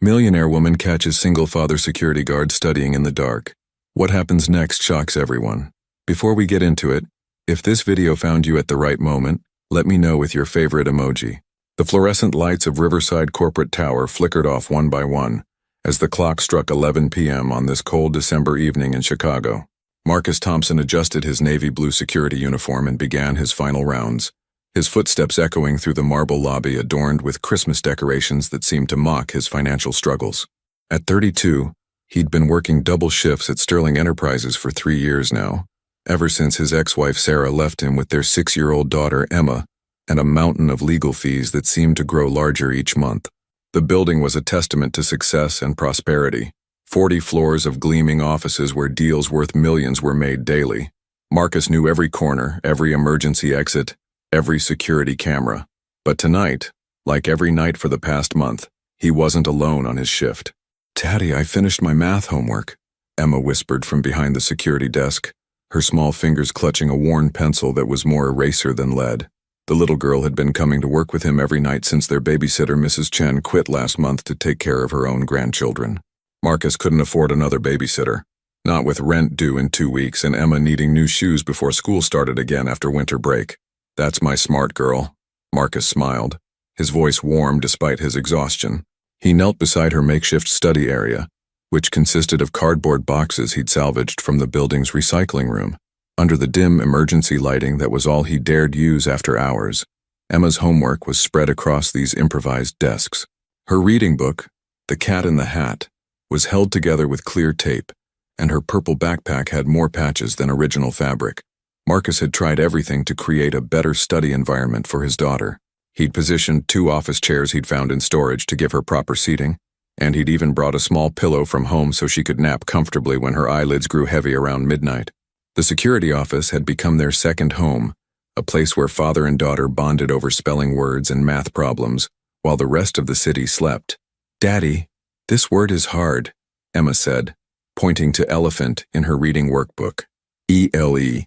Millionaire woman catches single father security guard studying in the dark. What happens next shocks everyone. Before we get into it, if this video found you at the right moment, let me know with your favorite emoji. The fluorescent lights of Riverside Corporate Tower flickered off one by one as the clock struck 11 p.m. on this cold December evening in Chicago. Marcus Thompson adjusted his navy blue security uniform and began his final rounds, his footsteps echoing through the marble lobby adorned with Christmas decorations that seemed to mock his financial struggles. At 32, he'd been working double shifts at Sterling Enterprises for 3 years now, ever since his ex-wife Sarah left him with their 6-year-old daughter Emma and a mountain of legal fees that seemed to grow larger each month. The building was a testament to success and prosperity. 40 floors of gleaming offices where deals worth millions were made daily. Marcus knew every corner, every emergency exit, every security camera. But tonight, like every night for the past month, he wasn't alone on his shift. "Daddy, I finished my math homework," Emma whispered from behind the security desk, her small fingers clutching a worn pencil that was more eraser than lead. The little girl had been coming to work with him every night since their babysitter Mrs. Chen quit last month to take care of her own grandchildren. Marcus couldn't afford another babysitter, not with rent due in 2 weeks and Emma needing new shoes before school started again after winter break. "That's my smart girl," Marcus smiled, his voice warm despite his exhaustion. He knelt beside her makeshift study area, which consisted of cardboard boxes he'd salvaged from the building's recycling room. Under the dim emergency lighting that was all he dared use after hours, Emma's homework was spread across these improvised desks. Her reading book, The Cat in the Hat, was held together with clear tape, and her purple backpack had more patches than original fabric. Marcus had tried everything to create a better study environment for his daughter. He'd positioned 2 office chairs he'd found in storage to give her proper seating, and he'd even brought a small pillow from home so she could nap comfortably when her eyelids grew heavy around midnight. The security office had become their second home, a place where father and daughter bonded over spelling words and math problems, while the rest of the city slept. "Daddy, this word is hard," Emma said, pointing to elephant in her reading workbook. E-L-E-L-E-P,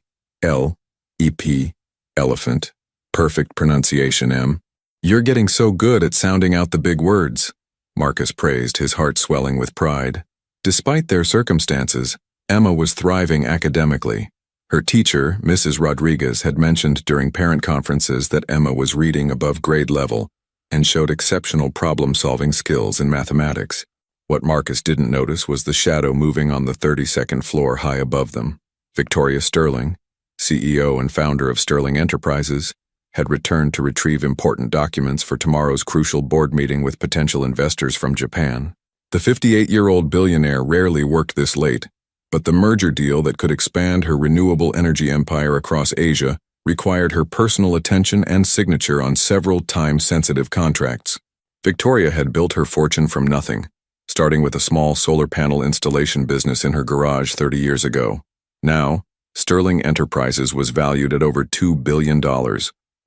elephant. Perfect pronunciation, Em. "You're getting so good at sounding out the big words," Marcus praised, his heart swelling with pride. Despite their circumstances, Emma was thriving academically. Her teacher, Mrs. Rodriguez, had mentioned during parent conferences that Emma was reading above grade level and showed exceptional problem-solving skills in mathematics. What Marcus didn't notice was the shadow moving on the 32nd floor high above them. Victoria Sterling, CEO and founder of Sterling Enterprises, had returned to retrieve important documents for tomorrow's crucial board meeting with potential investors from Japan. The 58-year-old billionaire rarely worked this late, but the merger deal that could expand her renewable energy empire across Asia required her personal attention and signature on several time-sensitive contracts. Victoria had built her fortune from nothing, starting with a small solar panel installation business in her garage 30 years ago. Now, Sterling Enterprises was valued at over $2 billion,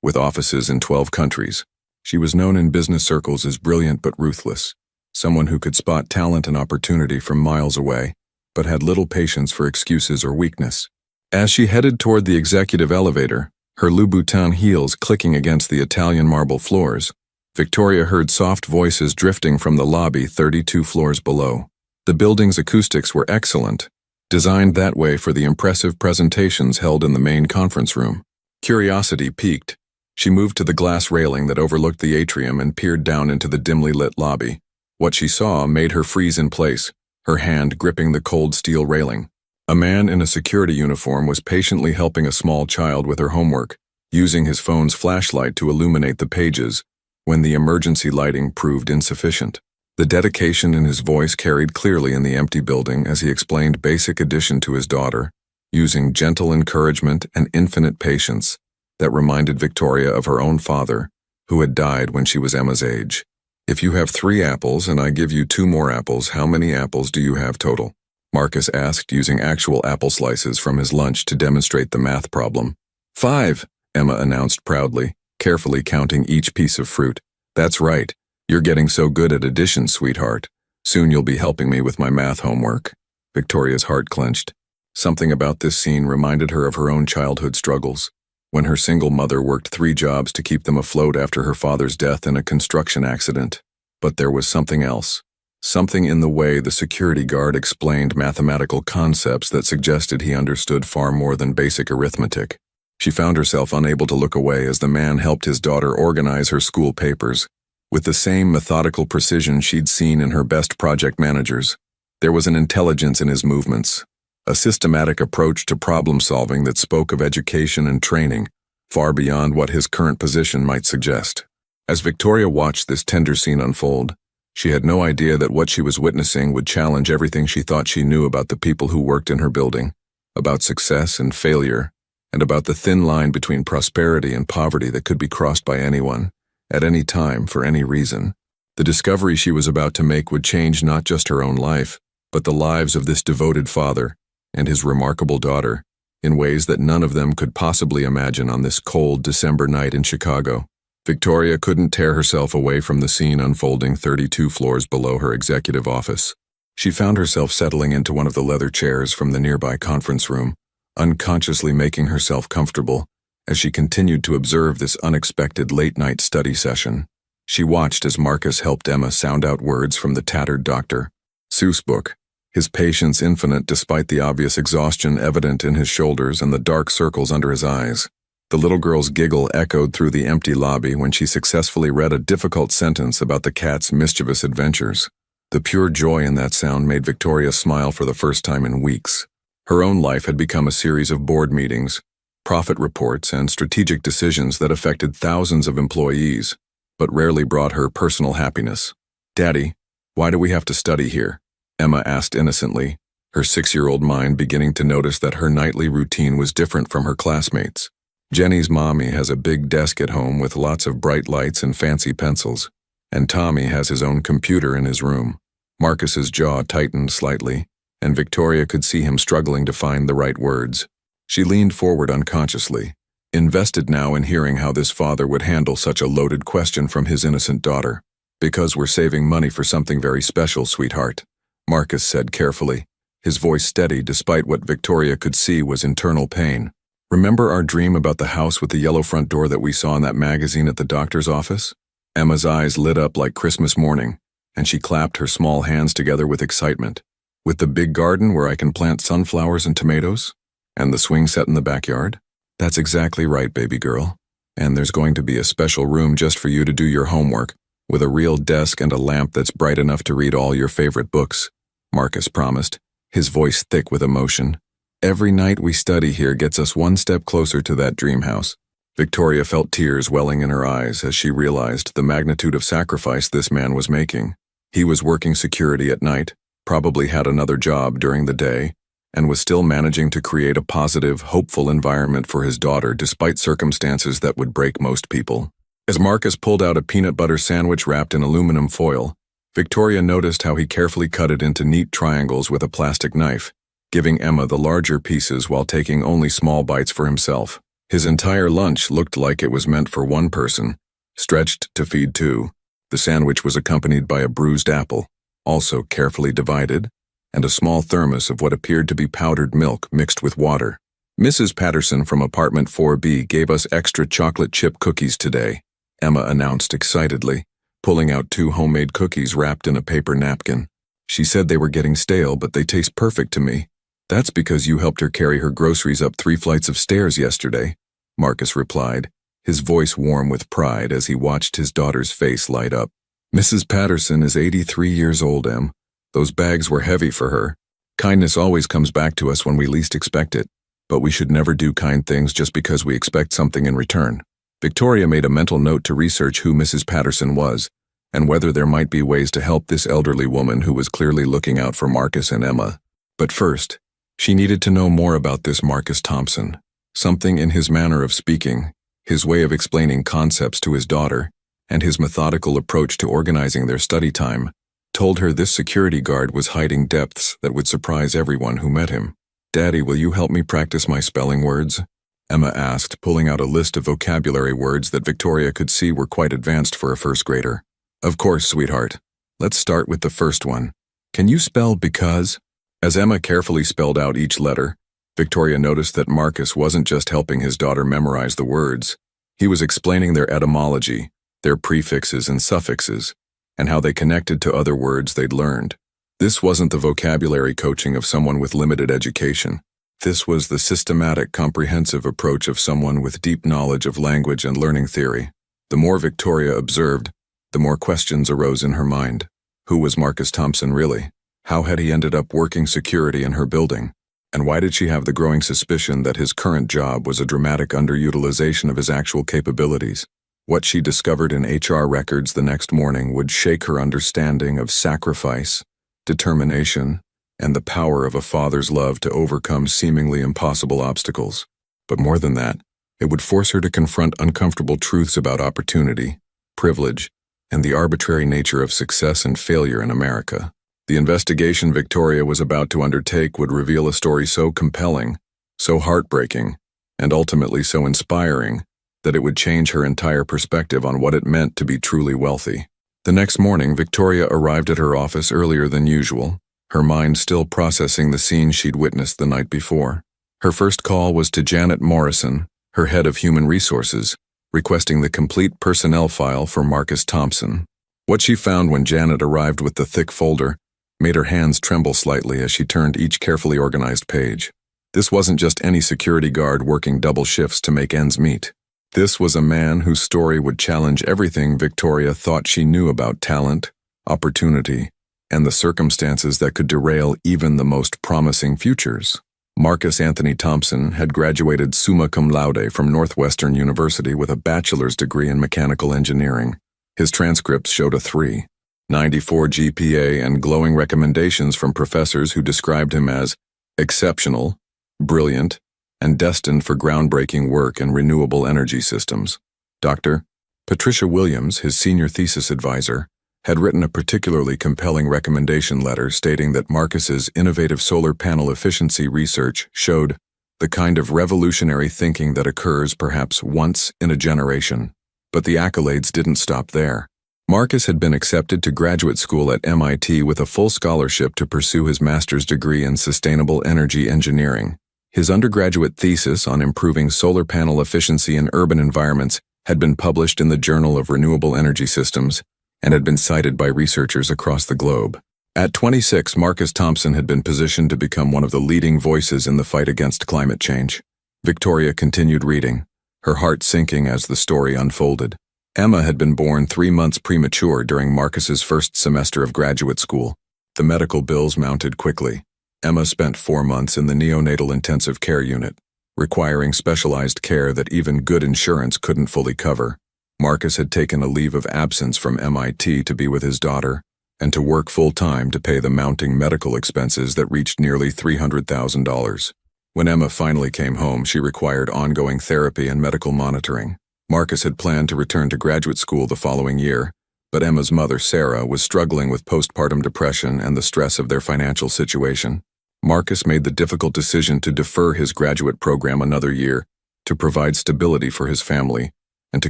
with offices in 12 countries. She was known in business circles as brilliant but ruthless, someone who could spot talent and opportunity from miles away, but had little patience for excuses or weakness. As she headed toward the executive elevator, her Louboutin heels clicking against the Italian marble floors, Victoria heard soft voices drifting from the lobby 32 floors below. The building's acoustics were excellent, designed that way for the impressive presentations held in the main conference room. Curiosity piqued. She moved to the glass railing that overlooked the atrium and peered down into the dimly lit lobby. What she saw made her freeze in place, her hand gripping the cold steel railing. A man in a security uniform was patiently helping a small child with her homework, using his phone's flashlight to illuminate the pages when the emergency lighting proved insufficient. The dedication in his voice carried clearly in the empty building as he explained basic addition to his daughter, using gentle encouragement and infinite patience that reminded Victoria of her own father, who had died when she was Emma's age. "If you have 3 apples and I give you 2 more apples, how many apples do you have total?" Marcus asked, using actual apple slices from his lunch to demonstrate the math problem. 5, Emma announced proudly, carefully counting each piece of fruit. "That's right. You're getting so good at addition, sweetheart. Soon you'll be helping me with my math homework." Victoria's heart clenched. Something about this scene reminded her of her own childhood struggles, when her single mother worked 3 jobs to keep them afloat after her father's death in a construction accident. But there was something else, something in the way the security guard explained mathematical concepts that suggested he understood far more than basic arithmetic. She found herself unable to look away as the man helped his daughter organize her school papers. With the same methodical precision she'd seen in her best project managers, there was an intelligence in his movements, a systematic approach to problem-solving that spoke of education and training, far beyond what his current position might suggest. As Victoria watched this tender scene unfold, she had no idea that what she was witnessing would challenge everything she thought she knew about the people who worked in her building, about success and failure, and about the thin line between prosperity and poverty that could be crossed by anyone, at any time, for any reason. The discovery she was about to make would change not just her own life, but the lives of this devoted father and his remarkable daughter, in ways that none of them could possibly imagine on this cold December night in Chicago. Victoria couldn't tear herself away from the scene unfolding 32 floors below her executive office. She found herself settling into one of the leather chairs from the nearby conference room, unconsciously making herself comfortable as she continued to observe this unexpected late-night study session. She watched as Marcus helped Emma sound out words from the tattered Dr. Seuss book, his patience infinite despite the obvious exhaustion evident in his shoulders and the dark circles under his eyes. The little girl's giggle echoed through the empty lobby when she successfully read a difficult sentence about the cat's mischievous adventures. The pure joy in that sound made Victoria smile for the first time in weeks. Her own life had become a series of board meetings, profit reports, and strategic decisions that affected thousands of employees, but rarely brought her personal happiness. "Daddy, why do we have to study here?" Emma asked innocently, her 6-year-old mind beginning to notice that her nightly routine was different from her classmates. Jenny's mommy has a big desk at home with lots of bright lights and fancy pencils, and Tommy has his own computer in his room. Marcus's jaw tightened slightly, and Victoria could see him struggling to find the right words. She leaned forward unconsciously, invested now in hearing how this father would handle such a loaded question from his innocent daughter. "Because we're saving money for something very special, sweetheart," Marcus said carefully, his voice steady despite what Victoria could see was internal pain. "Remember our dream about the house with the yellow front door that we saw in that magazine at the doctor's office?" Emma's eyes lit up like Christmas morning, and she clapped her small hands together with excitement. "With the big garden where I can plant sunflowers and tomatoes? And the swing set in the backyard?" "That's exactly right, baby girl. And there's going to be a special room just for you to do your homework, with a real desk and a lamp that's bright enough to read all your favorite books," Marcus promised, his voice thick with emotion. "Every night we study here gets us one step closer to that dream house." Victoria felt tears welling in her eyes as she realized the magnitude of sacrifice this man was making. He was working security at night, probably had another job during the day, and was still managing to create a positive, hopeful environment for his daughter despite circumstances that would break most people. As Marcus pulled out a peanut butter sandwich wrapped in aluminum foil, Victoria noticed how he carefully cut it into neat triangles with a plastic knife, giving Emma the larger pieces while taking only small bites for himself. His entire lunch looked like it was meant for one person, stretched to feed two. The sandwich was accompanied by a bruised apple, also carefully divided, and a small thermos of what appeared to be powdered milk mixed with water. "Mrs. Patterson from apartment 4B gave us extra chocolate chip cookies today," Emma announced excitedly, pulling out 2 homemade cookies wrapped in a paper napkin. "She said they were getting stale, but they taste perfect to me." "That's because you helped her carry her groceries up 3 flights of stairs yesterday," Marcus replied, his voice warm with pride as he watched his daughter's face light up. "Mrs. Patterson is 83 years old, Em. Those bags were heavy for her. Kindness always comes back to us when we least expect it, but we should never do kind things just because we expect something in return." Victoria made a mental note to research who Mrs. Patterson was, and whether there might be ways to help this elderly woman who was clearly looking out for Marcus and Emma. But first, she needed to know more about this Marcus Thompson. Something in his manner of speaking, his way of explaining concepts to his daughter, and his methodical approach to organizing their study time, told her this security guard was hiding depths that would surprise everyone who met him. "Daddy, will you help me practice my spelling words?" Emma asked, pulling out a list of vocabulary words that Victoria could see were quite advanced for a first grader. "Of course, sweetheart. Let's start with the first one. Can you spell because?" As Emma carefully spelled out each letter, Victoria noticed that Marcus wasn't just helping his daughter memorize the words. He was explaining their etymology, their prefixes and suffixes, and how they connected to other words they'd learned. This wasn't the vocabulary coaching of someone with limited education. This was the systematic, comprehensive approach of someone with deep knowledge of language and learning theory. The more Victoria observed, the more questions arose in her mind. Who was Marcus Thompson really? How had he ended up working security in her building? And why did she have the growing suspicion that his current job was a dramatic underutilization of his actual capabilities? What she discovered in HR records the next morning would shake her understanding of sacrifice, determination, and the power of a father's love to overcome seemingly impossible obstacles. But more than that, it would force her to confront uncomfortable truths about opportunity, privilege, and the arbitrary nature of success and failure in America. The investigation Victoria was about to undertake would reveal a story so compelling, so heartbreaking, and ultimately so inspiring that it would change her entire perspective on what it meant to be truly wealthy. The next morning, Victoria arrived at her office earlier than usual, her mind still processing the scene she'd witnessed the night before. Her first call was to Janet Morrison, her head of human resources, requesting the complete personnel file for Marcus Thompson. What she found when Janet arrived with the thick folder made her hands tremble slightly as she turned each carefully organized page. This wasn't just any security guard working double shifts to make ends meet. This was a man whose story would challenge everything Victoria thought she knew about talent, opportunity, and the circumstances that could derail even the most promising futures. Marcus Anthony Thompson had graduated summa cum laude from Northwestern University with a bachelor's degree in mechanical engineering. His transcripts showed a 3.94 GPA and glowing recommendations from professors who described him as exceptional, brilliant, and destined for groundbreaking work in renewable energy systems. Dr. Patricia Williams, his senior thesis advisor, had written a particularly compelling recommendation letter stating that Marcus's innovative solar panel efficiency research showed the kind of revolutionary thinking that occurs perhaps once in a generation. But the accolades didn't stop there. Marcus had been accepted to graduate school at MIT with a full scholarship to pursue his master's degree in sustainable energy engineering. His undergraduate thesis on improving solar panel efficiency in urban environments had been published in the Journal of Renewable Energy Systems and had been cited by researchers across the globe. At 26, Marcus Thompson had been positioned to become one of the leading voices in the fight against climate change. Victoria continued reading, her heart sinking as the story unfolded. Emma had been born 3 months premature during Marcus's first semester of graduate school. The medical bills mounted quickly. Emma spent 4 months in the neonatal intensive care unit, requiring specialized care that even good insurance couldn't fully cover. Marcus had taken a leave of absence from MIT to be with his daughter and to work full-time to pay the mounting medical expenses that reached nearly $300,000. When Emma finally came home, she required ongoing therapy and medical monitoring. Marcus had planned to return to graduate school the following year, but Emma's mother, Sarah, was struggling with postpartum depression and the stress of their financial situation. Marcus made the difficult decision to defer his graduate program another year to provide stability for his family and to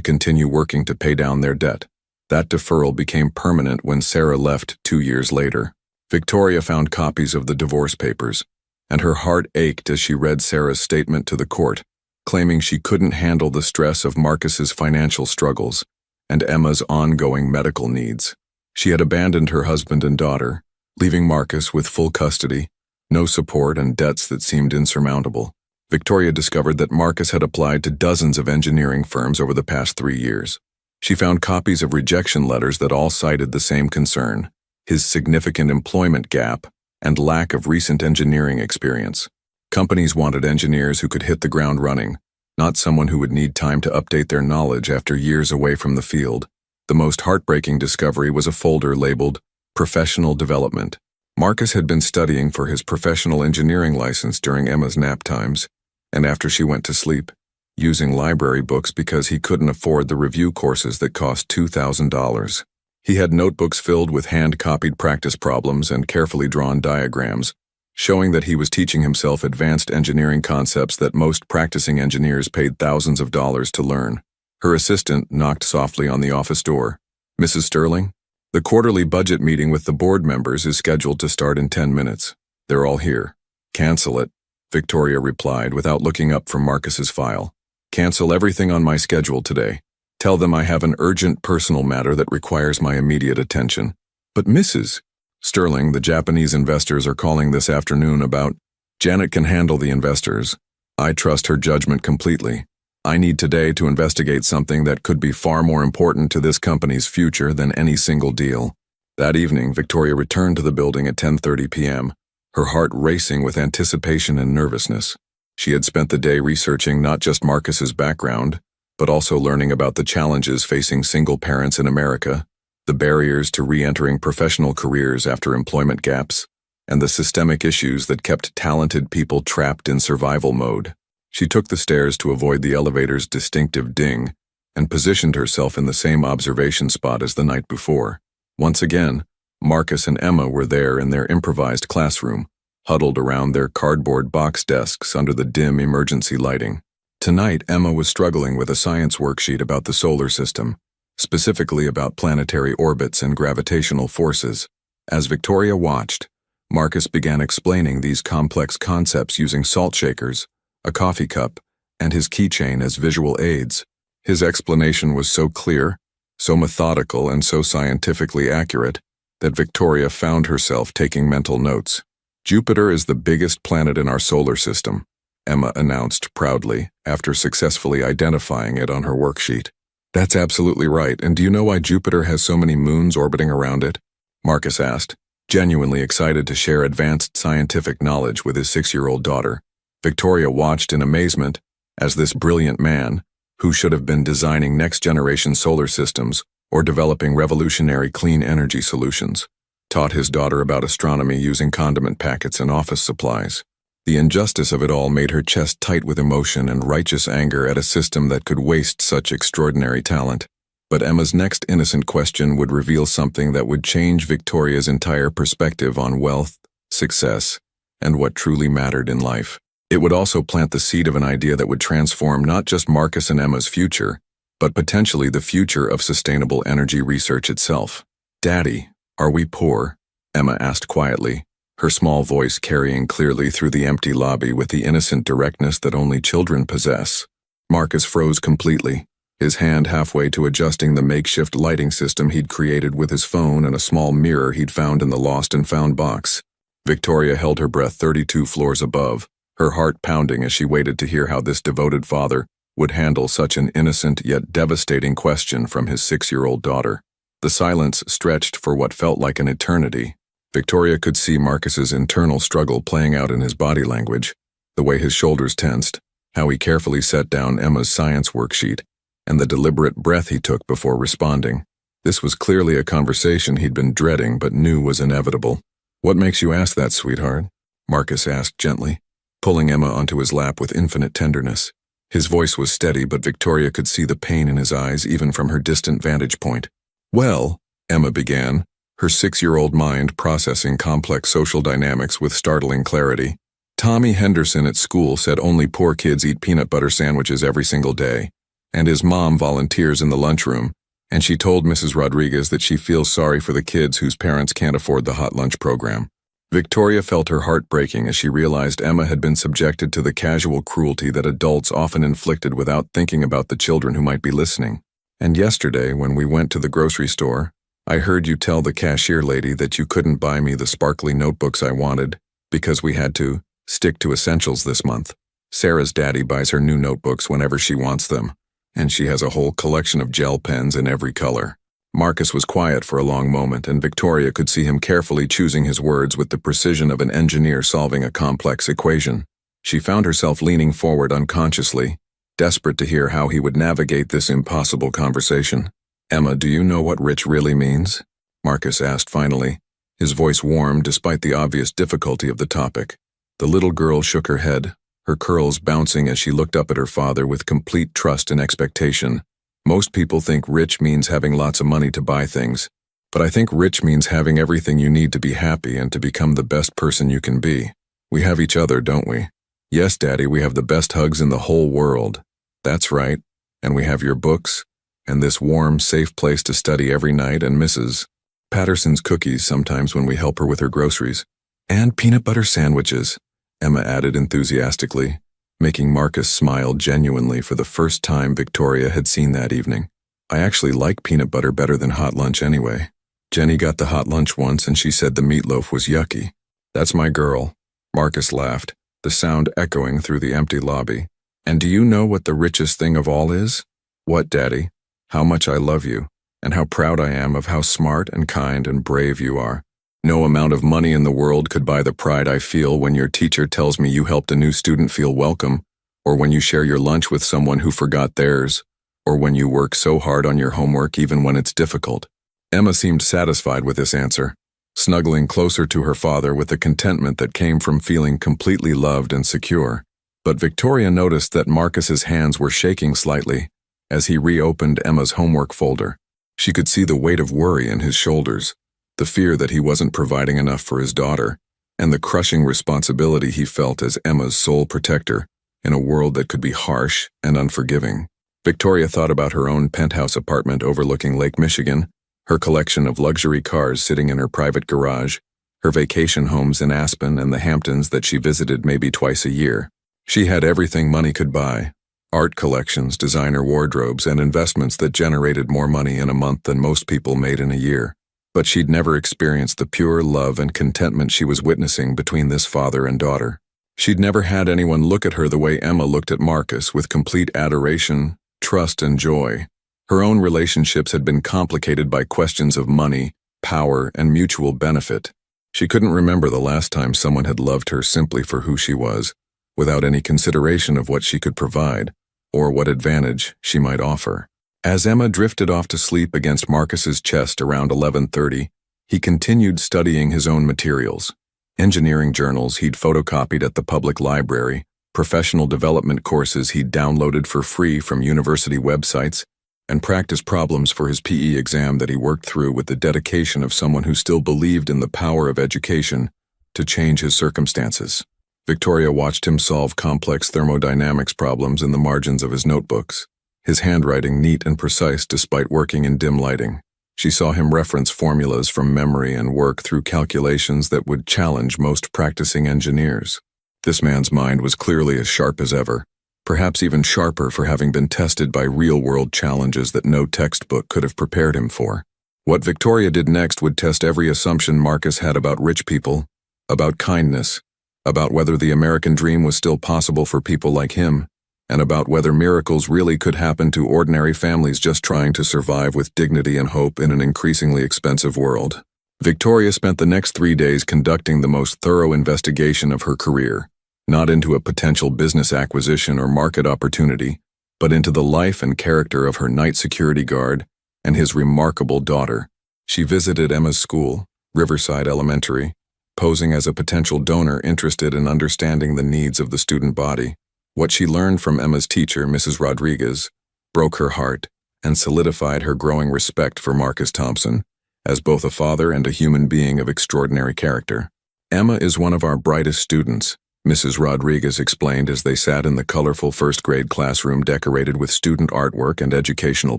continue working to pay down their debt. That deferral became permanent when Sarah left 2 years later. Victoria found copies of the divorce papers, and her heart ached as she read Sarah's statement to the court, claiming she couldn't handle the stress of Marcus's financial struggles and Emma's ongoing medical needs. She had abandoned her husband and daughter, leaving Marcus with full custody, no support, and debts that seemed insurmountable. Victoria discovered that Marcus had applied to dozens of engineering firms over the past 3 years. She found copies of rejection letters that all cited the same concern: his significant employment gap and lack of recent engineering experience. Companies wanted engineers who could hit the ground running, not someone who would need time to update their knowledge after years away from the field. The most heartbreaking discovery was a folder labeled Professional Development. Marcus had been studying for his professional engineering license during Emma's nap times, and after she went to sleep, using library books because he couldn't afford the review courses that cost $2,000. He had notebooks filled with hand-copied practice problems and carefully drawn diagrams, showing that he was teaching himself advanced engineering concepts that most practicing engineers paid thousands of dollars to learn. Her assistant knocked softly on the office door. "Mrs. Sterling? The quarterly budget meeting with the board members is scheduled to start in 10 minutes. They're all here." "Cancel it," Victoria replied without looking up from Marcus's file. "Cancel everything on my schedule today. Tell them I have an urgent personal matter that requires my immediate attention. But Mrs. Sterling, the Japanese investors are calling this afternoon about. Janet can handle the investors. I trust her judgment completely. I need today to investigate something that could be far more important to this company's future than any single deal. That evening, Victoria returned to the building at 10:30 p.m., her heart racing with anticipation and nervousness. She had spent the day researching not just Marcus's background, but also learning about the challenges facing single parents in America, the barriers to re-entering professional careers after employment gaps, and the systemic issues that kept talented people trapped in survival mode. She took the stairs to avoid the elevator's distinctive ding and positioned herself in the same observation spot as the night before. Once again, Marcus and Emma were there in their improvised classroom, huddled around their cardboard box desks under the dim emergency lighting. Tonight, Emma was struggling with a science worksheet about the solar system, specifically about planetary orbits and gravitational forces. As Victoria watched, Marcus began explaining these complex concepts using salt shakers, a coffee cup, and his keychain as visual aids. His explanation was so clear, so methodical, and so scientifically accurate that Victoria found herself taking mental notes. Jupiter is the biggest planet in our solar system, Emma announced proudly after successfully identifying it on her worksheet. That's absolutely right, and do you know why Jupiter has so many moons orbiting around it? Marcus asked, genuinely excited to share advanced scientific knowledge with his 6-year-old daughter. Victoria watched in amazement as this brilliant man, who should have been designing next-generation solar systems or developing revolutionary clean energy solutions, taught his daughter about astronomy using condiment packets and office supplies. The injustice of it all made her chest tight with emotion and righteous anger at a system that could waste such extraordinary talent. But Emma's next innocent question would reveal something that would change Victoria's entire perspective on wealth, success, and what truly mattered in life. It would also plant the seed of an idea that would transform not just Marcus and Emma's future, but potentially the future of sustainable energy research itself. "Daddy, are we poor?" Emma asked quietly, her small voice carrying clearly through the empty lobby with the innocent directness that only children possess. Marcus froze completely, his hand halfway to adjusting the makeshift lighting system he'd created with his phone and a small mirror he'd found in the lost and found box. Victoria held her breath 32 floors above, her heart pounding as she waited to hear how this devoted father would handle such an innocent yet devastating question from his 6-year-old daughter. The silence stretched for what felt like an eternity. Victoria could see Marcus's internal struggle playing out in his body language, the way his shoulders tensed, how he carefully set down Emma's science worksheet, and the deliberate breath he took before responding. This was clearly a conversation he'd been dreading but knew was inevitable. "What makes you ask that, sweetheart?" Marcus asked gently, pulling Emma onto his lap with infinite tenderness. His voice was steady, but Victoria could see the pain in his eyes even from her distant vantage point. "Well," Emma began, her 6-year-old mind processing complex social dynamics with startling clarity. "Tommy Henderson at school said only poor kids eat peanut butter sandwiches every single day, and his mom volunteers in the lunchroom, and she told Mrs. Rodriguez that she feels sorry for the kids whose parents can't afford the hot lunch program." Victoria felt her heart breaking as she realized Emma had been subjected to the casual cruelty that adults often inflicted without thinking about the children who might be listening. "And yesterday, when we went to the grocery store, I heard you tell the cashier lady that you couldn't buy me the sparkly notebooks I wanted because we had to stick to essentials this month. Sarah's daddy buys her new notebooks whenever she wants them, and she has a whole collection of gel pens in every color." Marcus was quiet for a long moment, and Victoria could see him carefully choosing his words with the precision of an engineer solving a complex equation. She found herself leaning forward unconsciously, desperate to hear how he would navigate this impossible conversation. "Emma, do you know what rich really means?" Marcus asked finally, his voice warm despite the obvious difficulty of the topic. The little girl shook her head, her curls bouncing as she looked up at her father with complete trust and expectation. "Most people think rich means having lots of money to buy things, but I think rich means having everything you need to be happy and to become the best person you can be. We have each other, don't we?" "Yes, Daddy, we have the best hugs in the whole world." "That's right, and we have your books, and this warm, safe place to study every night, and Mrs. Patterson's cookies sometimes when we help her with her groceries. And peanut butter sandwiches," Emma added enthusiastically, making Marcus smile genuinely for the first time Victoria had seen that evening. I actually like peanut butter better than hot lunch anyway. Jenny got the hot lunch once and she said the meatloaf was yucky. That's my girl. Marcus laughed, the sound echoing through the empty lobby. And do you know what the richest thing of all is? What, Daddy? How much I love you, and how proud I am of how smart and kind and brave you are. No amount of money in the world could buy the pride I feel when your teacher tells me you helped a new student feel welcome, or when you share your lunch with someone who forgot theirs, or when you work so hard on your homework even when it's difficult. Emma seemed satisfied with this answer, snuggling closer to her father with the contentment that came from feeling completely loved and secure. But Victoria noticed that Marcus's hands were shaking slightly as he reopened Emma's homework folder. She could see the weight of worry in his shoulders, the fear that he wasn't providing enough for his daughter, and the crushing responsibility he felt as Emma's sole protector in a world that could be harsh and unforgiving. Victoria thought about her own penthouse apartment overlooking Lake Michigan, her collection of luxury cars sitting in her private garage, her vacation homes in Aspen and the Hamptons that she visited maybe twice a year. She had everything money could buy: art collections, designer wardrobes, and investments that generated more money in a month than most people made in a year. But she'd never experienced the pure love and contentment she was witnessing between this father and daughter. She'd never had anyone look at her the way Emma looked at Marcus, with complete adoration, trust, and joy. Her own relationships had been complicated by questions of money, power, and mutual benefit. She couldn't remember the last time someone had loved her simply for who she was, without any consideration of what she could provide, or what advantage she might offer. As Emma drifted off to sleep against Marcus's chest around 11:30, he continued studying his own materials. Engineering journals he'd photocopied at the public library, professional development courses he'd downloaded for free from university websites, and practice problems for his PE exam that he worked through with the dedication of someone who still believed in the power of education to change his circumstances. Victoria watched him solve complex thermodynamics problems in the margins of his notebooks, his handwriting neat and precise despite working in dim lighting. She saw him reference formulas from memory and work through calculations that would challenge most practicing engineers. This man's mind was clearly as sharp as ever, perhaps even sharper for having been tested by real-world challenges that no textbook could have prepared him for. What Victoria did next would test every assumption Marcus had about rich people, about kindness, about whether the American dream was still possible for people like him, and about whether miracles really could happen to ordinary families just trying to survive with dignity and hope in an increasingly expensive world. Victoria spent the next 3 days conducting the most thorough investigation of her career, not into a potential business acquisition or market opportunity, but into the life and character of her night security guard and his remarkable daughter. She visited Emma's school, Riverside Elementary, posing as a potential donor interested in understanding the needs of the student body. What she learned from Emma's teacher, Mrs. Rodriguez, broke her heart and solidified her growing respect for Marcus Thompson as both a father and a human being of extraordinary character. Emma is one of our brightest students, Mrs. Rodriguez explained as they sat in the colorful first-grade classroom decorated with student artwork and educational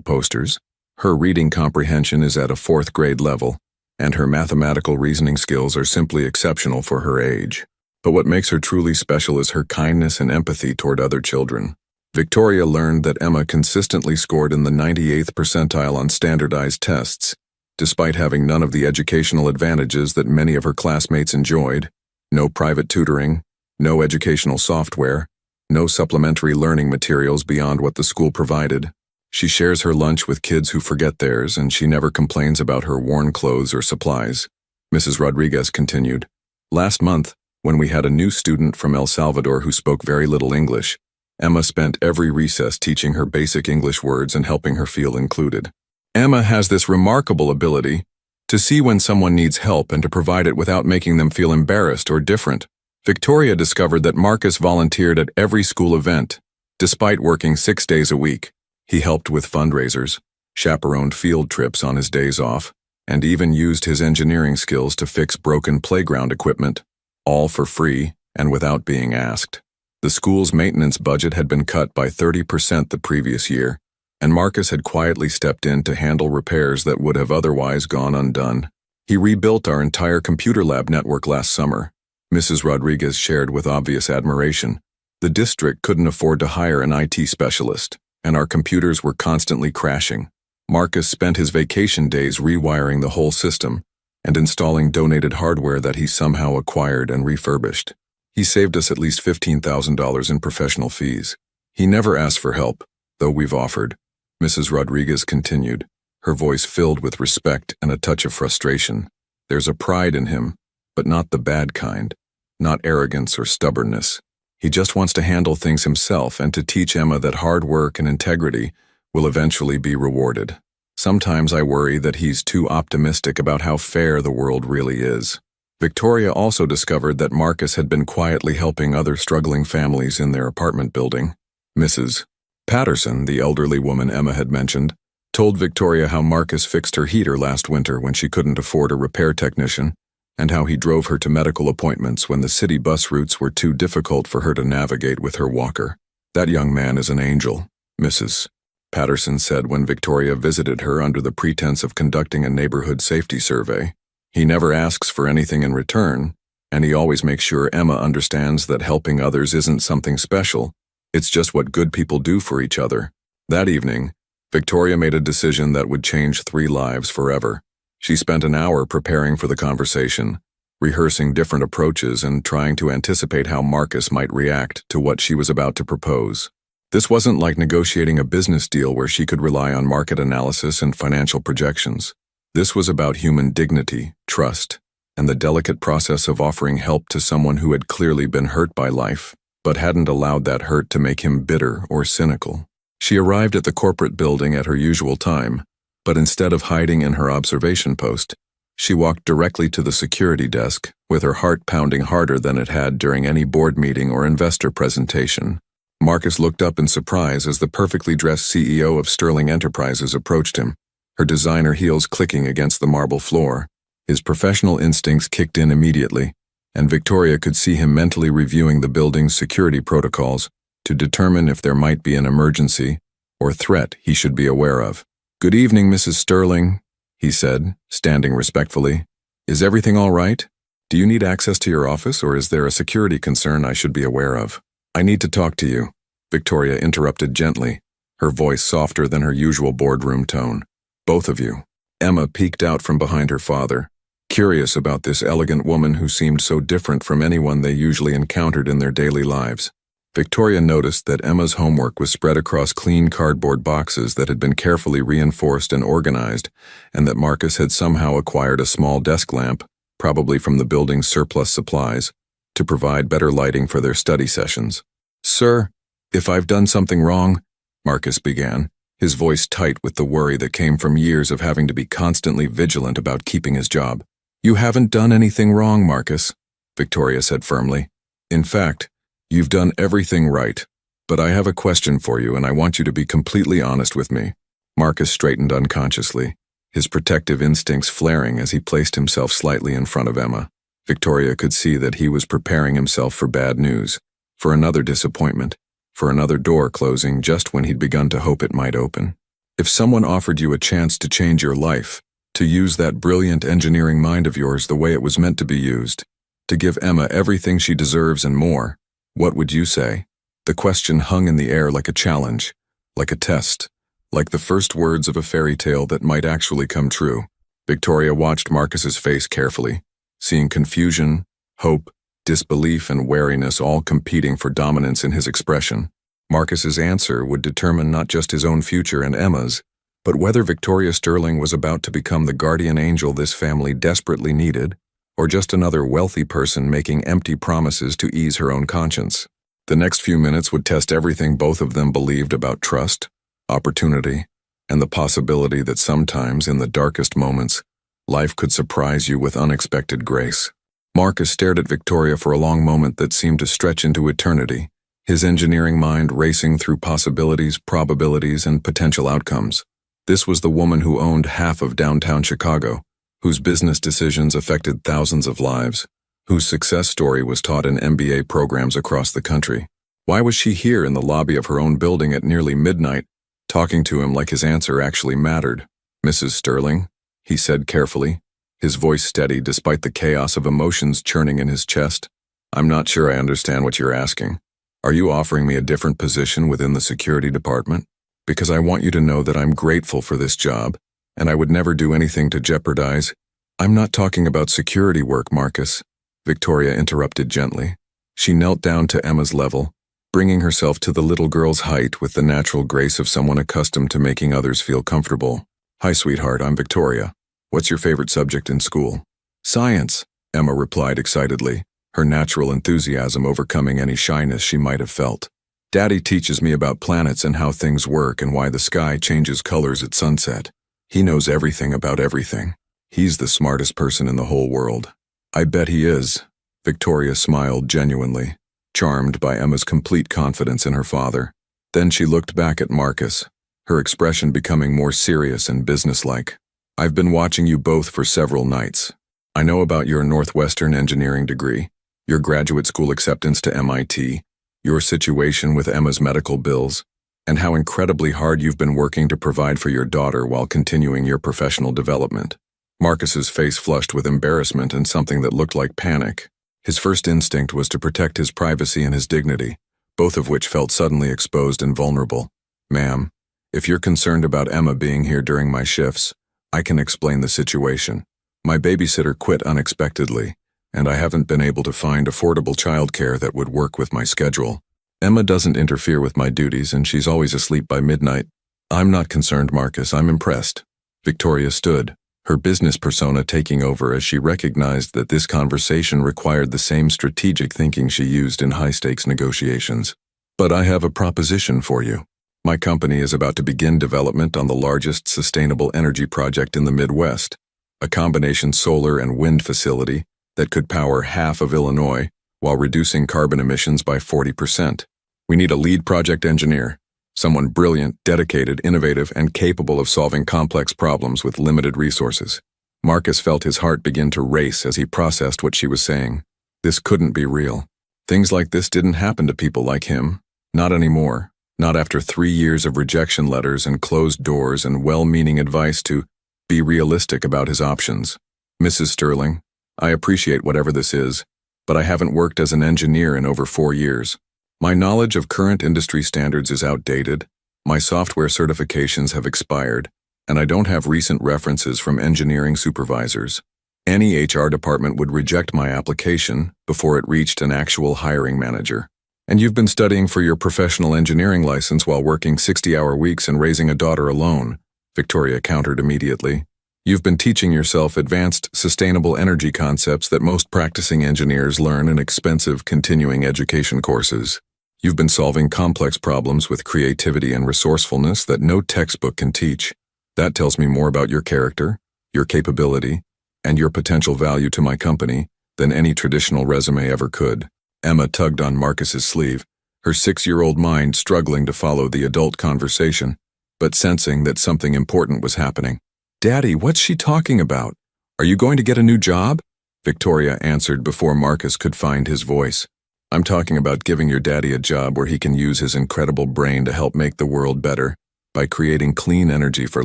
posters. Her reading comprehension is at a fourth-grade level, and her mathematical reasoning skills are simply exceptional for her age. But what makes her truly special is her kindness and empathy toward other children. Victoria learned that Emma consistently scored in the 98th percentile on standardized tests, despite having none of the educational advantages that many of her classmates enjoyed: no private tutoring, no educational software, no supplementary learning materials beyond what the school provided. She shares her lunch with kids who forget theirs, and she never complains about her worn clothes or supplies. Mrs. Rodriguez continued, "Last month, when we had a new student from El Salvador who spoke very little English, Emma spent every recess teaching her basic English words and helping her feel included. Emma has this remarkable ability to see when someone needs help and to provide it without making them feel embarrassed or different." Victoria discovered that Marcus volunteered at every school event, despite working 6 days a week. He helped with fundraisers, chaperoned field trips on his days off, and even used his engineering skills to fix broken playground equipment, all for free and without being asked. The school's maintenance budget had been cut by 30% the previous year, and Marcus had quietly stepped in to handle repairs that would have otherwise gone undone. He rebuilt our entire computer lab network last summer, Mrs. Rodriguez shared with obvious admiration. The district couldn't afford to hire an IT specialist, and our computers were constantly crashing. Marcus spent his vacation days rewiring the whole system and installing donated hardware that he somehow acquired and refurbished. He saved us at least $15,000 in professional fees. He never asked for help, though we've offered, Mrs. Rodriguez continued, her voice filled with respect and a touch of frustration. There's a pride in him, but not the bad kind, not arrogance or stubbornness. He just wants to handle things himself and to teach Emma that hard work and integrity will eventually be rewarded. Sometimes I worry that he's too optimistic about how fair the world really is. Victoria also discovered that Marcus had been quietly helping other struggling families in their apartment building. Mrs. Patterson, the elderly woman Emma had mentioned, told Victoria how Marcus fixed her heater last winter when she couldn't afford a repair technician, and how he drove her to medical appointments when the city bus routes were too difficult for her to navigate with her walker. That young man is an angel, Mrs. Patterson said when Victoria visited her under the pretense of conducting a neighborhood safety survey. He never asks for anything in return, and he always makes sure Emma understands that helping others isn't something special, it's just what good people do for each other. That evening, Victoria made a decision that would change 3 lives forever. She spent an hour preparing for the conversation, rehearsing different approaches and trying to anticipate how Marcus might react to what she was about to propose. This wasn't like negotiating a business deal where she could rely on market analysis and financial projections. This was about human dignity, trust, and the delicate process of offering help to someone who had clearly been hurt by life, but hadn't allowed that hurt to make him bitter or cynical. She arrived at the corporate building at her usual time, but instead of hiding in her observation post, she walked directly to the security desk, with her heart pounding harder than it had during any board meeting or investor presentation. Marcus looked up in surprise as the perfectly dressed CEO of Sterling Enterprises approached him, her designer heels clicking against the marble floor. His professional instincts kicked in immediately, and Victoria could see him mentally reviewing the building's security protocols to determine if there might be an emergency or threat he should be aware of. "Good evening, Mrs. Sterling," he said, standing respectfully. "Is everything all right? Do you need access to your office, or is there a security concern I should be aware of?" "I need to talk to you," Victoria interrupted gently, her voice softer than her usual boardroom tone. "Both of you." Emma peeked out from behind her father, curious about this elegant woman who seemed so different from anyone they usually encountered in their daily lives. Victoria noticed that Emma's homework was spread across clean cardboard boxes that had been carefully reinforced and organized, and that Marcus had somehow acquired a small desk lamp, probably from the building's surplus supplies, to provide better lighting for their study sessions. "Sir, if I've done something wrong," Marcus began, his voice tight with the worry that came from years of having to be constantly vigilant about keeping his job. "You haven't done anything wrong, Marcus," Victoria said firmly. "In fact, you've done everything right. But I have a question for you, and I want you to be completely honest with me." Marcus straightened unconsciously, his protective instincts flaring as he placed himself slightly in front of Emma. Victoria could see that he was preparing himself for bad news, for another disappointment, for another door closing just when he'd begun to hope it might open. "If someone offered you a chance to change your life, to use that brilliant engineering mind of yours the way it was meant to be used, to give Emma everything she deserves and more, what would you say?" The question hung in the air like a challenge, like a test, like the first words of a fairy tale that might actually come true. Victoria watched Marcus's face carefully, seeing confusion, hope, disbelief, and wariness all competing for dominance in his expression. Marcus's answer would determine not just his own future and Emma's, but whether Victoria Sterling was about to become the guardian angel this family desperately needed, or just another wealthy person making empty promises to ease her own conscience. The next few minutes would test everything both of them believed about trust, opportunity, and the possibility that sometimes, in the darkest moments, life could surprise you with unexpected grace. Marcus stared at Victoria for a long moment that seemed to stretch into eternity, his engineering mind racing through possibilities, probabilities, and potential outcomes. This was the woman who owned half of downtown Chicago, whose business decisions affected thousands of lives, whose success story was taught in MBA programs across the country. Why was she here in the lobby of her own building at nearly midnight, talking to him like his answer actually mattered? "Mrs. Sterling," he said carefully, his voice steady despite the chaos of emotions churning in his chest. "I'm not sure I understand what you're asking. Are you offering me a different position within the security department?" because I want you to know that I'm grateful for this job, and I would never do anything to jeopardize. I'm not talking about security work, Marcus, Victoria interrupted gently. She knelt down to Emma's level, bringing herself to the little girl's height with the natural grace of someone accustomed to making others feel comfortable. Hi, sweetheart, I'm Victoria. What's your favorite subject in school? Science, Emma replied excitedly, her natural enthusiasm overcoming any shyness she might have felt. Daddy teaches me about planets and how things work and why the sky changes colors at sunset. He knows everything about everything. He's the smartest person in the whole world. I bet he is. Victoria smiled genuinely, charmed by Emma's complete confidence in her father. Then she looked back at Marcus, her expression becoming more serious and businesslike. I've been watching you both for several nights. I know about your Northwestern engineering degree, your graduate school acceptance to MIT, your situation with Emma's medical bills, and how incredibly hard you've been working to provide for your daughter while continuing your professional development. Marcus's face flushed with embarrassment and something that looked like panic. His first instinct was to protect his privacy and his dignity, both of which felt suddenly exposed and vulnerable. Ma'am, if you're concerned about Emma being here during my shifts, I can explain the situation. My babysitter quit unexpectedly, and I haven't been able to find affordable childcare that would work with my schedule. Emma doesn't interfere with my duties, and she's always asleep by midnight. I'm not concerned, Marcus. I'm impressed. Victoria stood, her business persona taking over as she recognized that this conversation required the same strategic thinking she used in high-stakes negotiations. But I have a proposition for you. My company is about to begin development on the largest sustainable energy project in the Midwest, a combination solar and wind facility that could power half of Illinois while reducing carbon emissions by 40%. We need a lead project engineer, someone brilliant, dedicated, innovative, and capable of solving complex problems with limited resources. Marcus felt his heart begin to race as he processed what she was saying. This couldn't be real. Things like this didn't happen to people like him. Not anymore. Not after 3 years of rejection letters and closed doors and well-meaning advice to be realistic about his options. Mrs. Sterling, I appreciate whatever this is, but I haven't worked as an engineer in over 4 years. My knowledge of current industry standards is outdated, my software certifications have expired, and I don't have recent references from engineering supervisors. Any HR department would reject my application before it reached an actual hiring manager. And you've been studying for your professional engineering license while working 60-hour weeks and raising a daughter alone, Victoria countered immediately. You've been teaching yourself advanced, sustainable energy concepts that most practicing engineers learn in expensive continuing education courses. You've been solving complex problems with creativity and resourcefulness that no textbook can teach. That tells me more about your character, your capability, and your potential value to my company than any traditional resume ever could. Emma tugged on Marcus's sleeve, her 6-year-old mind struggling to follow the adult conversation, but sensing that something important was happening. Daddy, what's she talking about? Are you going to get a new job? Victoria answered before Marcus could find his voice. I'm talking about giving your daddy a job where he can use his incredible brain to help make the world better by creating clean energy for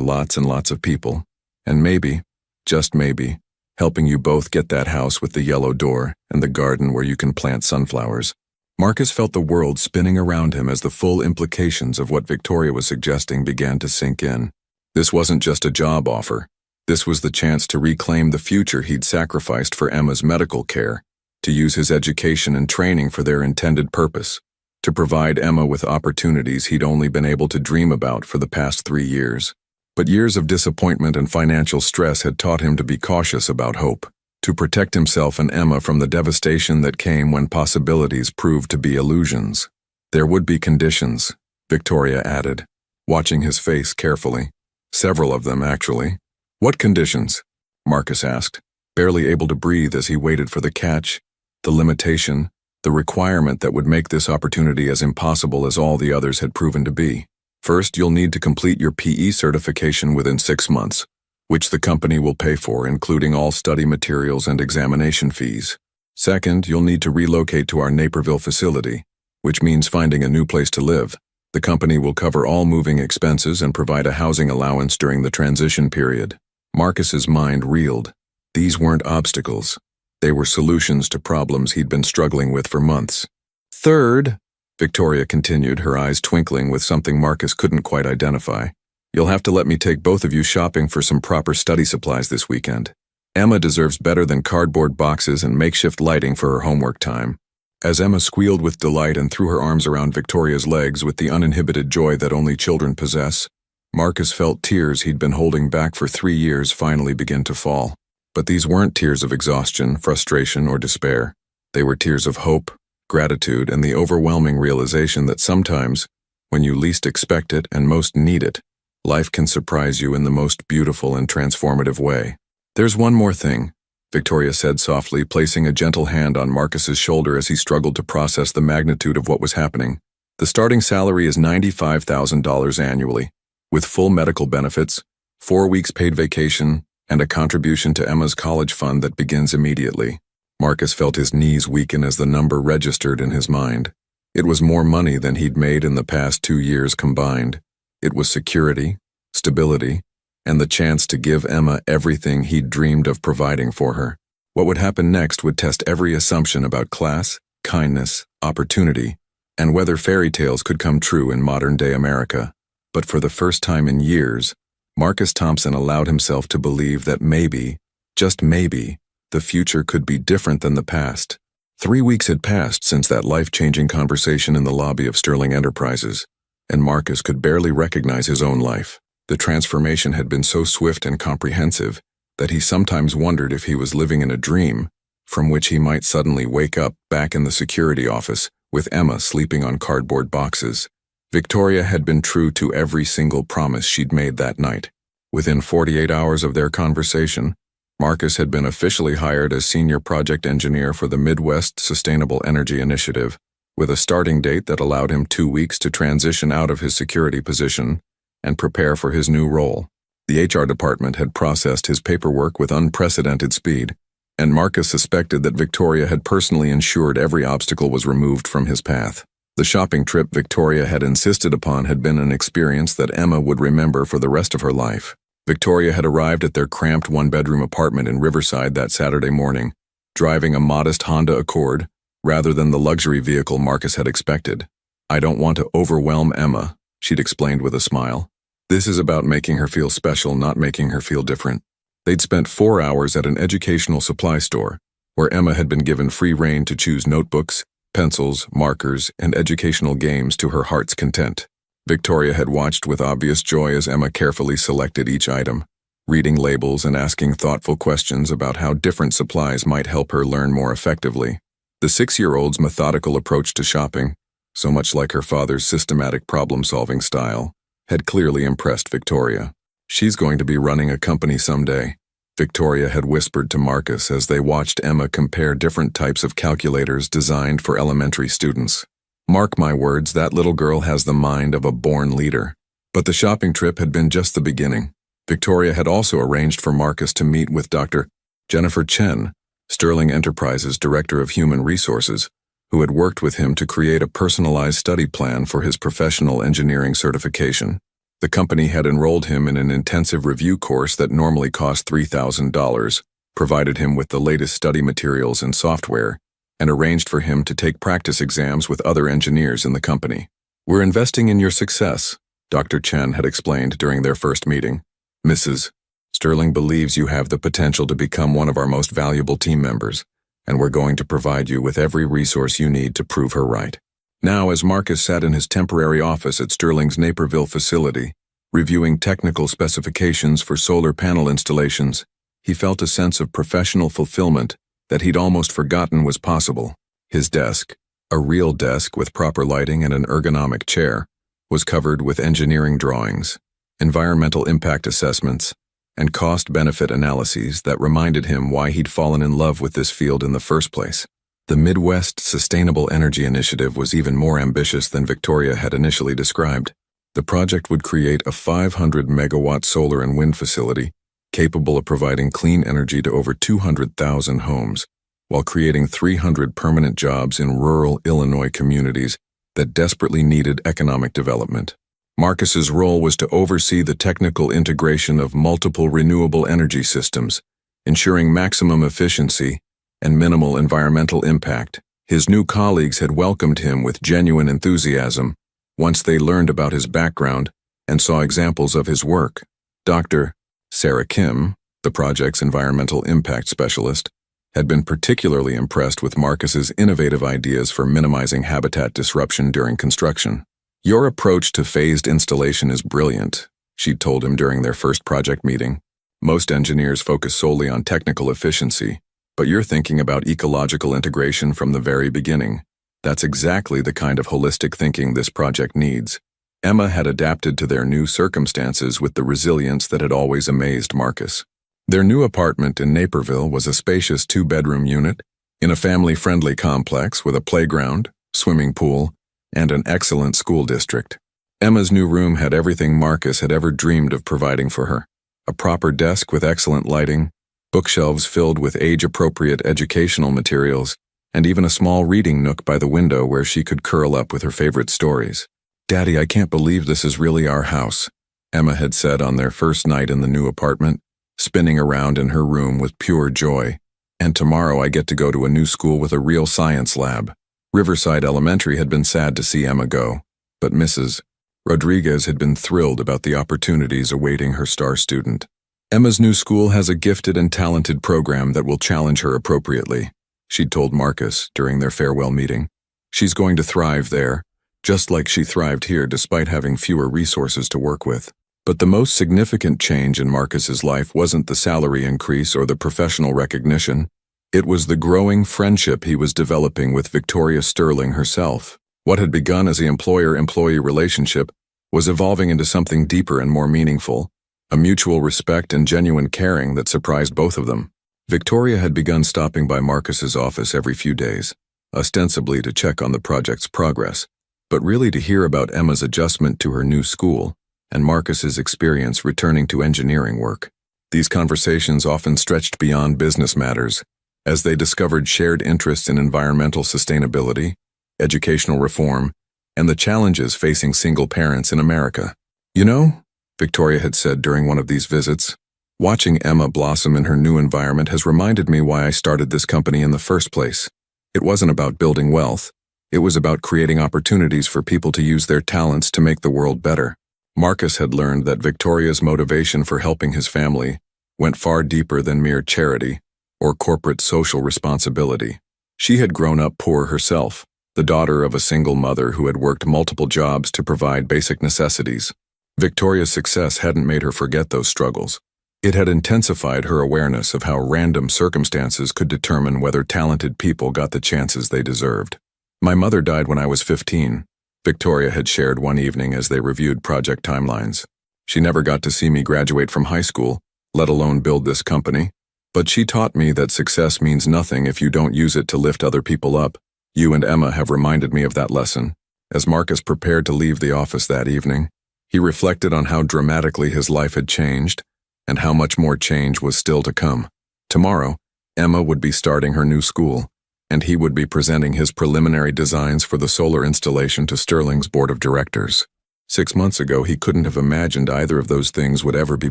lots and lots of people. And maybe, just maybe, helping you both get that house with the yellow door and the garden where you can plant sunflowers. Marcus felt the world spinning around him as the full implications of what Victoria was suggesting began to sink in. This wasn't just a job offer. This was the chance to reclaim the future he'd sacrificed for Emma's medical care, to use his education and training for their intended purpose, to provide Emma with opportunities he'd only been able to dream about for the past 3 years. But years of disappointment and financial stress had taught him to be cautious about hope, to protect himself and Emma from the devastation that came when possibilities proved to be illusions. There would be conditions, Victoria added, watching his face carefully. Several of them, actually. What conditions? Marcus asked, barely able to breathe as he waited for the catch, the limitation, the requirement that would make this opportunity as impossible as all the others had proven to be. First, you'll need to complete your PE certification within 6 months, which the company will pay for, including all study materials and examination fees. Second, you'll need to relocate to our Naperville facility, which means finding a new place to live. The company will cover all moving expenses and provide a housing allowance during the transition period. Marcus's mind reeled. These weren't obstacles. They were solutions to problems he'd been struggling with for months. Third, Victoria continued, her eyes twinkling with something Marcus couldn't quite identify. You'll have to let me take both of you shopping for some proper study supplies this weekend. Emma deserves better than cardboard boxes and makeshift lighting for her homework time. As Emma squealed with delight and threw her arms around Victoria's legs with the uninhibited joy that only children possess, Marcus felt tears he'd been holding back for 3 years finally begin to fall. But these weren't tears of exhaustion, frustration, or despair. They were tears of hope, gratitude, and the overwhelming realization that sometimes, when you least expect it and most need it, life can surprise you in the most beautiful and transformative way. There's one more thing, Victoria said softly, placing a gentle hand on Marcus's shoulder as he struggled to process the magnitude of what was happening. The starting salary is $95,000 annually, with full medical benefits, 4 weeks paid vacation, and a contribution to Emma's college fund that begins immediately. Marcus felt his knees weaken as the number registered in his mind. It was more money than he'd made in the past 2 years combined. It was security, stability, and the chance to give Emma everything he'd dreamed of providing for her. What would happen next would test every assumption about class, kindness, opportunity, and whether fairy tales could come true in modern-day America. But for the first time in years, Marcus Thompson allowed himself to believe that maybe, just maybe, the future could be different than the past. 3 weeks had passed since that life-changing conversation in the lobby of Sterling Enterprises, and Marcus could barely recognize his own life. The transformation had been so swift and comprehensive that he sometimes wondered if he was living in a dream from which he might suddenly wake up back in the security office with Emma sleeping on cardboard boxes. Victoria had been true to every single promise she'd made that night. Within 48 hours of their conversation, Marcus had been officially hired as senior project engineer for the Midwest Sustainable Energy Initiative, with a starting date that allowed him 2 weeks to transition out of his security position and prepare for his new role. The HR department had processed his paperwork with unprecedented speed, and Marcus suspected that Victoria had personally ensured every obstacle was removed from his path. The shopping trip Victoria had insisted upon had been an experience that Emma would remember for the rest of her life. Victoria had arrived at their cramped one-bedroom apartment in Riverside that Saturday morning, driving a modest Honda Accord rather than the luxury vehicle Marcus had expected. "I don't want to overwhelm Emma," she'd explained with a smile. "This is about making her feel special, not making her feel different." They'd spent 4 hours at an educational supply store, where Emma had been given free rein to choose notebooks, pencils, markers, and educational games to her heart's content. Victoria had watched with obvious joy as Emma carefully selected each item, reading labels and asking thoughtful questions about how different supplies might help her learn more effectively. The 6-year-old's methodical approach to shopping, so much like her father's systematic problem-solving style, had clearly impressed Victoria. "She's going to be running a company someday," Victoria had whispered to Marcus as they watched Emma compare different types of calculators designed for elementary students. "Mark my words, that little girl has the mind of a born leader." But the shopping trip had been just the beginning. Victoria had also arranged for Marcus to meet with Dr. Jennifer Chen, Sterling Enterprises Director of Human Resources, who had worked with him to create a personalized study plan for his professional engineering certification. The company had enrolled him in an intensive review course that normally cost $3,000, provided him with the latest study materials and software, and arranged for him to take practice exams with other engineers in the company. "We're investing in your success," Dr. Chen had explained during their first meeting. "Mrs. Sterling believes you have the potential to become one of our most valuable team members, and we're going to provide you with every resource you need to prove her right." Now, as Marcus sat in his temporary office at Sterling's Naperville facility, reviewing technical specifications for solar panel installations, he felt a sense of professional fulfillment that he'd almost forgotten was possible. His desk, a real desk with proper lighting and an ergonomic chair, was covered with engineering drawings, environmental impact assessments, and cost-benefit analyses that reminded him why he'd fallen in love with this field in the first place. The Midwest Sustainable Energy Initiative was even more ambitious than Victoria had initially described. The project would create a 500-megawatt solar and wind facility capable of providing clean energy to over 200,000 homes, while creating 300 permanent jobs in rural Illinois communities that desperately needed economic development. Marcus's role was to oversee the technical integration of multiple renewable energy systems, ensuring maximum efficiency and minimal environmental impact, His new colleagues had welcomed him with genuine enthusiasm once they learned about his background and saw examples of his work. Dr. Sarah Kim, the project's environmental impact specialist, had been particularly impressed with Marcus's innovative ideas for minimizing habitat disruption during construction. "Your approach to phased installation is brilliant," she'd told him during their first project meeting. "Most engineers focus solely on technical efficiency, but you're thinking about ecological integration from the very beginning. That's exactly the kind of holistic thinking this project needs." Emma had adapted to their new circumstances with the resilience that had always amazed Marcus. Their new apartment in Naperville was a spacious 2-bedroom unit in a family-friendly complex with a playground, swimming pool, and an excellent school district. Emma's new room had everything Marcus had ever dreamed of providing for her: a proper desk with excellent lighting, bookshelves filled with age-appropriate educational materials, and even a small reading nook by the window where she could curl up with her favorite stories. "Daddy, I can't believe this is really our house," Emma had said on their first night in the new apartment, spinning around in her room with pure joy. "And tomorrow I get to go to a new school with a real science lab." Riverside Elementary had been sad to see Emma go, but Mrs. Rodriguez had been thrilled about the opportunities awaiting her star student. "Emma's new school has a gifted and talented program that will challenge her appropriately," she'd told Marcus during their farewell meeting. "She's going to thrive there, just like she thrived here despite having fewer resources to work with." But the most significant change in Marcus's life wasn't the salary increase or the professional recognition. It was the growing friendship he was developing with Victoria Sterling herself. What had begun as an employer-employee relationship was evolving into something deeper and more meaningful, a mutual respect and genuine caring that surprised both of them. Victoria had begun stopping by Marcus's office every few days, ostensibly to check on the project's progress, but really to hear about Emma's adjustment to her new school and Marcus's experience returning to engineering work. These conversations often stretched beyond business matters, as they discovered shared interests in environmental sustainability, educational reform, and the challenges facing single parents in America. "You know," Victoria had said during one of these visits, "watching Emma blossom in her new environment has reminded me why I started this company in the first place. It wasn't about building wealth. It was about creating opportunities for people to use their talents to make the world better." Marcus had learned that Victoria's motivation for helping his family went far deeper than mere charity or corporate social responsibility. She had grown up poor herself, the daughter of a single mother who had worked multiple jobs to provide basic necessities. Victoria's success hadn't made her forget those struggles. It had intensified her awareness of how random circumstances could determine whether talented people got the chances they deserved. "My mother died when I was 15, Victoria had shared one evening as they reviewed project timelines. "She never got to see me graduate from high school, let alone build this company. But she taught me that success means nothing if you don't use it to lift other people up. You and Emma have reminded me of that lesson." As Marcus prepared to leave the office that evening, he reflected on how dramatically his life had changed and how much more change was still to come. Tomorrow, Emma would be starting her new school, and he would be presenting his preliminary designs for the solar installation to Sterling's board of directors. 6 months ago, he couldn't have imagined either of those things would ever be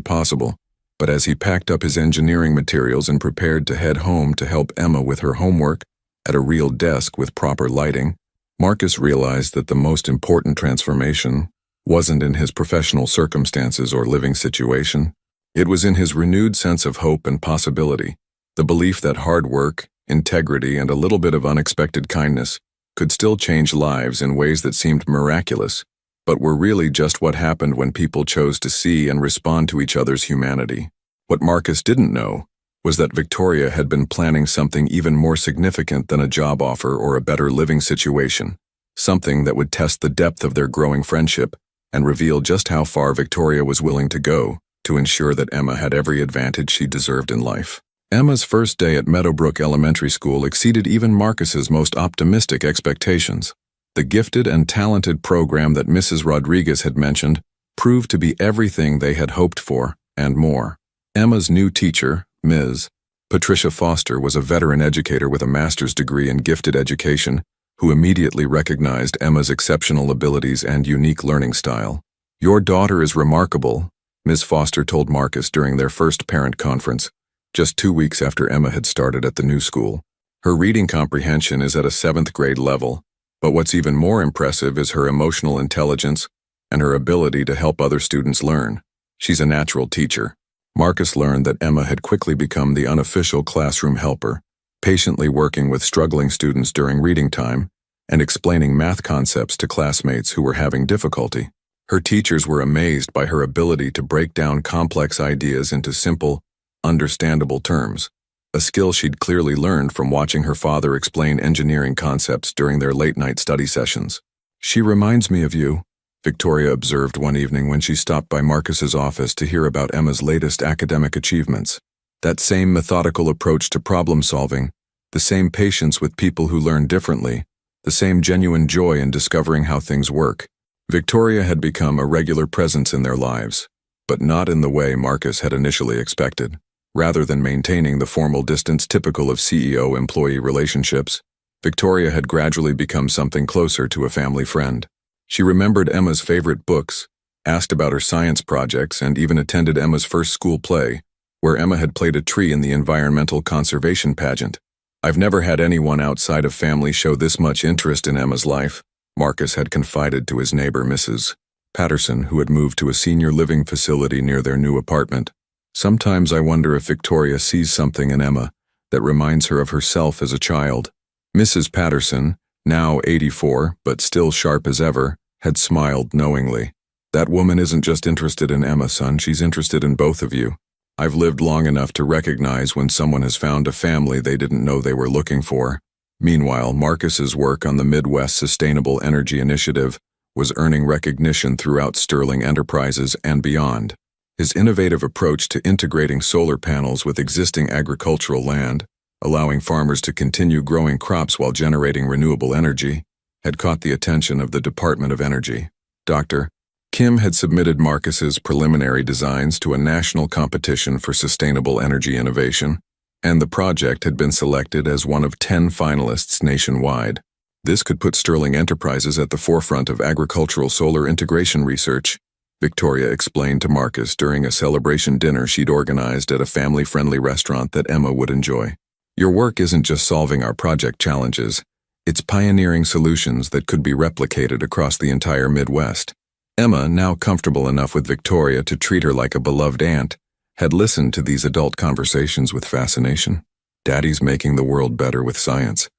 possible. But as he packed up his engineering materials and prepared to head home to help Emma with her homework at a real desk with proper lighting, Marcus realized that the most important transformation wasn't in his professional circumstances or living situation. It was in his renewed sense of hope and possibility, the belief that hard work, integrity, and a little bit of unexpected kindness could still change lives in ways that seemed miraculous, but were really just what happened when people chose to see and respond to each other's humanity. What Marcus didn't know was that Victoria had been planning something even more significant than a job offer or a better living situation, something that would test the depth of their growing friendship and reveal just how far Victoria was willing to go to ensure that Emma had every advantage she deserved in life. Emma's first day at Meadowbrook Elementary School exceeded even Marcus's most optimistic expectations. The gifted and talented program that Mrs. Rodriguez had mentioned proved to be everything they had hoped for, and more. Emma's new teacher, Ms. Patricia Foster, was a veteran educator with a master's degree in gifted education who immediately recognized Emma's exceptional abilities and unique learning style. "Your daughter is remarkable," Ms. Foster told Marcus during their first parent conference, just 2 weeks after Emma had started at the new school. Her reading comprehension is at a 7th grade level, but what's even more impressive is her emotional intelligence and her ability to help other students learn. She's a natural teacher. Marcus learned that Emma had quickly become the unofficial classroom helper, patiently working with struggling students during reading time and explaining math concepts to classmates who were having difficulty. Her teachers were amazed by her ability to break down complex ideas into simple, understandable terms, a skill she'd clearly learned from watching her father explain engineering concepts during their late-night study sessions. "She reminds me of you," Victoria observed one evening when she stopped by Marcus's office to hear about Emma's latest academic achievements. That same methodical approach to problem-solving, the same patience with people who learn differently, the same genuine joy in discovering how things work. Victoria had become a regular presence in their lives, but not in the way Marcus had initially expected. Rather than maintaining the formal distance typical of CEO-employee relationships, Victoria had gradually become something closer to a family friend. She remembered Emma's favorite books, asked about her science projects, and even attended Emma's first school play, where Emma had played a tree in the environmental conservation pageant. "I've never had anyone outside of family show this much interest in Emma's life," Marcus had confided to his neighbor, Mrs. Patterson, who had moved to a senior living facility near their new apartment. "Sometimes I wonder if Victoria sees something in Emma that reminds her of herself as a child." Mrs. Patterson, now 84 but still sharp as ever, had smiled knowingly. "That woman isn't just interested in Emma, son, she's interested in both of you. I've lived long enough to recognize when someone has found a family they didn't know they were looking for." Meanwhile, Marcus's work on the Midwest Sustainable Energy Initiative was earning recognition throughout Sterling Enterprises and beyond. His innovative approach to integrating solar panels with existing agricultural land, allowing farmers to continue growing crops while generating renewable energy, had caught the attention of the Department of Energy. Dr. Kim had submitted Marcus's preliminary designs to a national competition for sustainable energy innovation, and the project had been selected as one of 10 finalists nationwide. This could put Sterling Enterprises at the forefront of agricultural solar integration research, Victoria explained to Marcus during a celebration dinner she'd organized at a family-friendly restaurant that Emma would enjoy. "Your work isn't just solving our project challenges, it's pioneering solutions that could be replicated across the entire Midwest." Emma, now comfortable enough with Victoria to treat her like a beloved aunt, had listened to these adult conversations with fascination. "Daddy's making the world better with science,"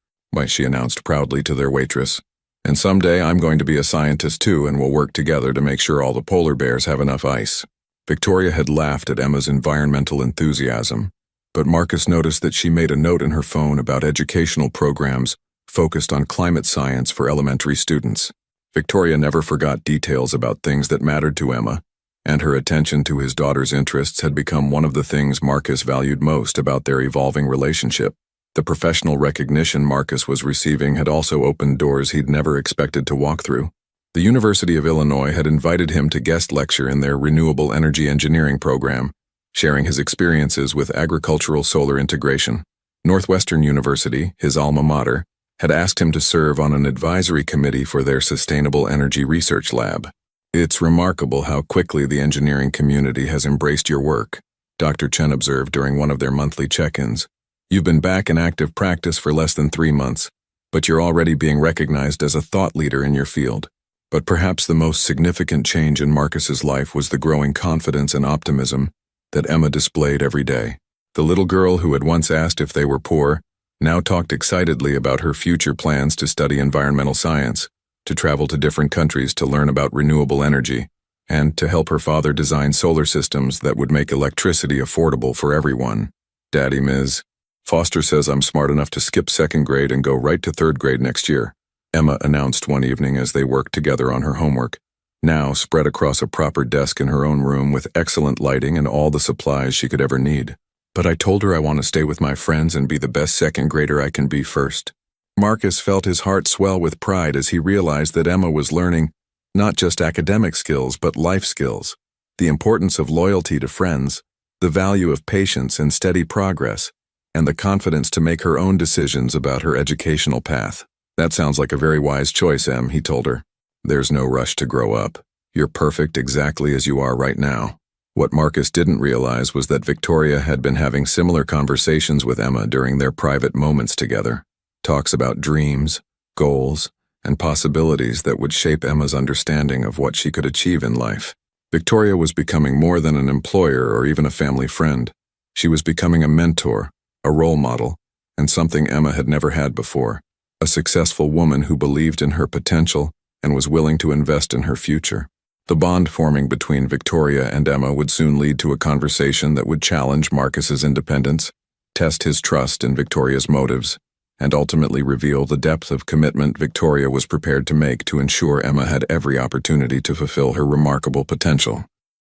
she announced proudly to their waitress. "And someday I'm going to be a scientist too, and we'll work together to make sure all the polar bears have enough ice." Victoria had laughed at Emma's environmental enthusiasm, but Marcus noticed that she made a note in her phone about educational programs focused on climate science for elementary students. Victoria never forgot details about things that mattered to Emma, and her attention to his daughter's interests had become one of the things Marcus valued most about their evolving relationship. The professional recognition Marcus was receiving had also opened doors he'd never expected to walk through. The University of Illinois had invited him to guest lecture in their renewable energy engineering program, sharing his experiences with agricultural solar integration. Northwestern University, his alma mater, had asked him to serve on an advisory committee for their sustainable energy research lab. "It's remarkable how quickly the engineering community has embraced your work," Dr. Chen observed during one of their monthly check-ins. "You've been back in active practice for less than 3 months, but you're already being recognized as a thought leader in your field." But perhaps the most significant change in Marcus's life was the growing confidence and optimism that Emma displayed every day. The little girl who had once asked if they were poor now talked excitedly about her future plans to study environmental science, to travel to different countries to learn about renewable energy, and to help her father design solar systems that would make electricity affordable for everyone. "Daddy, Ms. Foster says I'm smart enough to skip 2nd grade and go right to 3rd grade next year," Emma announced one evening as they worked together on her homework, now spread across a proper desk in her own room with excellent lighting and all the supplies she could ever need. "But I told her I want to stay with my friends and be the best 2nd grader I can be first." Marcus felt his heart swell with pride as he realized that Emma was learning not just academic skills but life skills, the importance of loyalty to friends, the value of patience and steady progress, and the confidence to make her own decisions about her educational path. "That sounds like a very wise choice, Em," he told her. "There's no rush to grow up. You're perfect exactly as you are right now." What Marcus didn't realize was that Victoria had been having similar conversations with Emma during their private moments together, talks about dreams, goals, and possibilities that would shape Emma's understanding of what she could achieve in life. Victoria was becoming more than an employer or even a family friend. She was becoming a mentor, a role model, and something Emma had never had before, a successful woman who believed in her potential and was willing to invest in her future. The bond forming between Victoria and Emma would soon lead to a conversation that would challenge Marcus's independence, test his trust in Victoria's motives, and ultimately reveal the depth of commitment Victoria was prepared to make to ensure Emma had every opportunity to fulfill her remarkable potential.